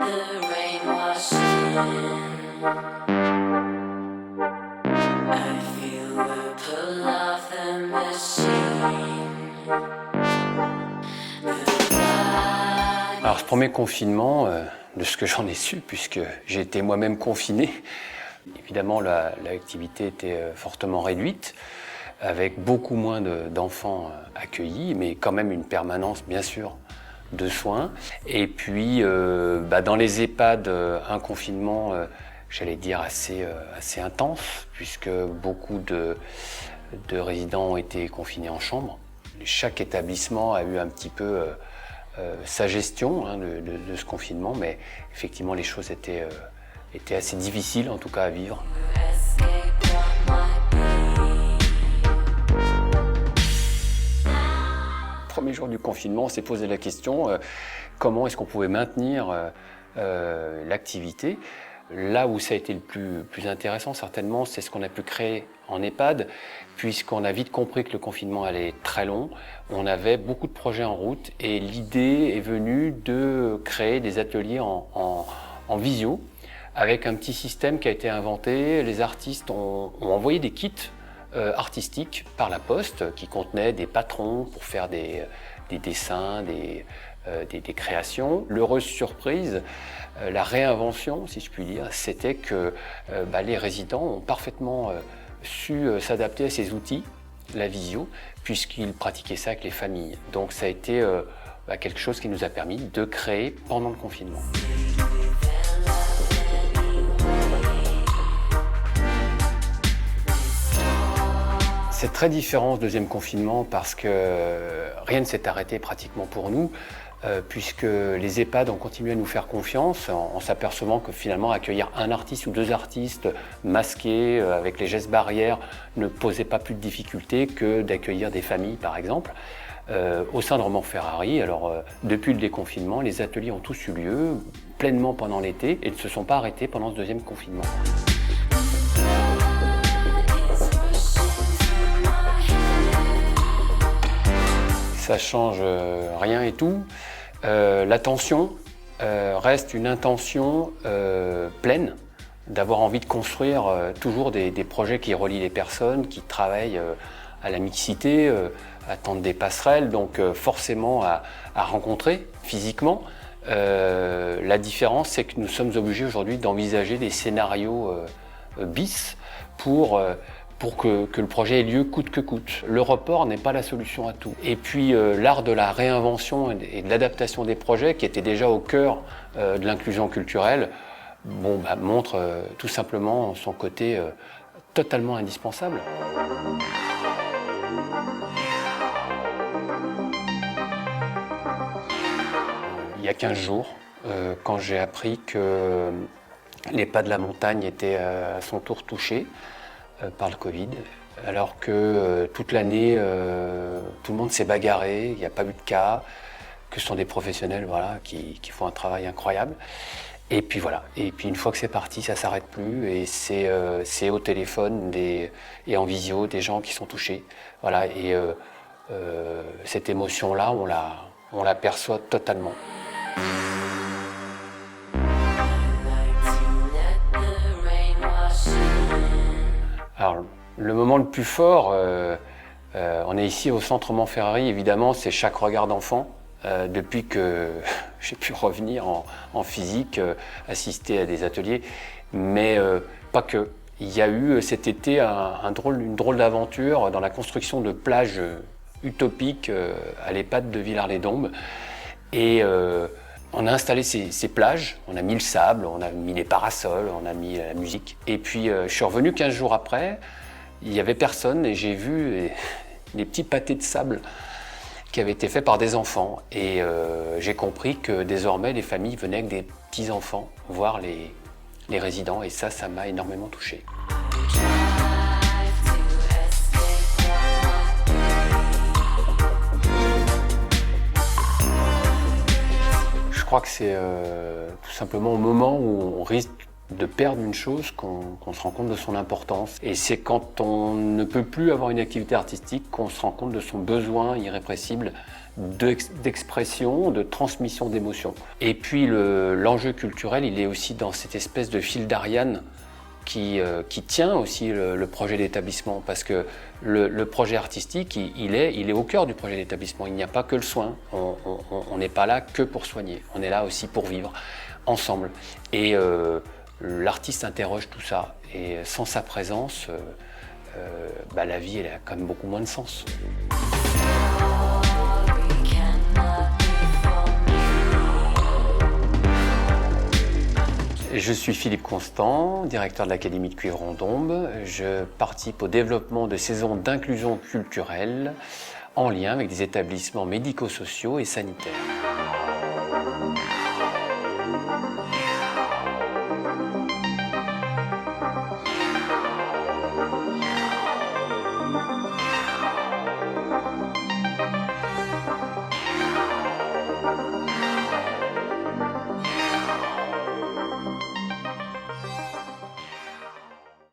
the rain wash in. I feel the pull of the machine. Alors ce premier confinement, de ce que j'en ai su, puisque j'ai été moi-même confiné, évidemment l'activité était fortement réduite, avec beaucoup moins d'enfants accueillis, mais quand même une permanence bien sûr de soins. Et puis dans les EHPAD, un confinement, j'allais dire assez intense, puisque beaucoup de résidents ont été confinés en chambre. Chaque établissement a eu un petit peu sa gestion de ce confinement, mais effectivement les choses étaient assez difficiles en tout cas à vivre. Premier jour du confinement, on s'est posé la question comment est-ce qu'on pouvait maintenir l'activité. Là où ça a été le plus intéressant, certainement, c'est ce qu'on a pu créer en EHPAD, puisqu'on a vite compris que le confinement allait être très long. On avait beaucoup de projets en route et l'idée est venue de créer des ateliers en visio, avec un petit système qui a été inventé. Les artistes ont envoyé des kits artistiques par la poste qui contenaient des patrons pour faire des dessins, des créations. L'heureuse surprise, la réinvention, si je puis dire, c'était que les résidents ont parfaitement su s'adapter à ces outils, la visio, puisqu'ils pratiquaient ça avec les familles. Donc ça a été quelque chose qui nous a permis de créer pendant le confinement. C'est très différent ce deuxième confinement parce que rien ne s'est arrêté pratiquement pour nous, puisque les EHPAD ont continué à nous faire confiance en s'apercevant que finalement accueillir un artiste ou deux artistes masqués avec les gestes barrières ne posait pas plus de difficultés que d'accueillir des familles par exemple. Au sein de Roman Ferrari, alors depuis le déconfinement, les ateliers ont tous eu lieu pleinement pendant l'été et ne se sont pas arrêtés pendant ce deuxième confinement. Ça change rien et tout. L'attention reste une intention pleine, d'avoir envie de construire toujours des projets qui relient les personnes, qui travaillent à la mixité, à tendre des passerelles, donc forcément à rencontrer physiquement. La différence, c'est que nous sommes obligés aujourd'hui d'envisager des scénarios bis pour que le projet ait lieu coûte que coûte. Le report n'est pas la solution à tout. Et puis l'art de la réinvention et de l'adaptation des projets, qui était déjà au cœur de l'inclusion culturelle, montre tout simplement son côté totalement indispensable. Il y a 15 jours, quand j'ai appris que l'EHPAD de la Montagne était à son tour touché par le Covid, alors que toute l'année, tout le monde s'est bagarré, il n'y a pas eu de cas, que ce sont des professionnels qui font un travail incroyable. Et puis voilà, et puis une fois que c'est parti, ça ne s'arrête plus, et c'est au téléphone et en visio des gens qui sont touchés. Voilà, et cette émotion-là, on la perçoit totalement. Alors, le moment le plus fort, on est ici au centre Roman Ferrari, évidemment, c'est chaque regard d'enfant. Depuis que j'ai pu revenir en physique, assister à des ateliers, mais pas que. Il y a eu cet été une drôle d'aventure dans la construction de plages utopiques à l'EHPAD de Villars-les-Dombes. Et on a installé ces plages, on a mis le sable, on a mis les parasols, on a mis la musique. Et puis je suis revenu 15 jours après, il n'y avait personne et j'ai vu des petits pâtés de sable qui avaient été faits par des enfants. Et j'ai compris que désormais les familles venaient avec des petits-enfants voir les résidents et ça m'a énormément touché. Je crois que c'est tout simplement au moment où on risque de perdre une chose qu'on se rend compte de son importance. Et c'est quand on ne peut plus avoir une activité artistique qu'on se rend compte de son besoin irrépressible d'expression, de transmission d'émotions. Et puis l'enjeu culturel, il est aussi dans cette espèce de fil d'Ariane qui tient aussi le projet d'établissement, parce que le projet artistique, il est au cœur du projet d'établissement. Il n'y a pas que le soin, on n'est pas là que pour soigner, on est là aussi pour vivre ensemble. Et l'artiste interroge tout ça, et sans sa présence, la vie elle a quand même beaucoup moins de sens. Je suis Philippe Constant, directeur de l'Académie de Cuivre-en-Dombes. Je participe au développement de saisons d'inclusion culturelle en lien avec des établissements médico-sociaux et sanitaires.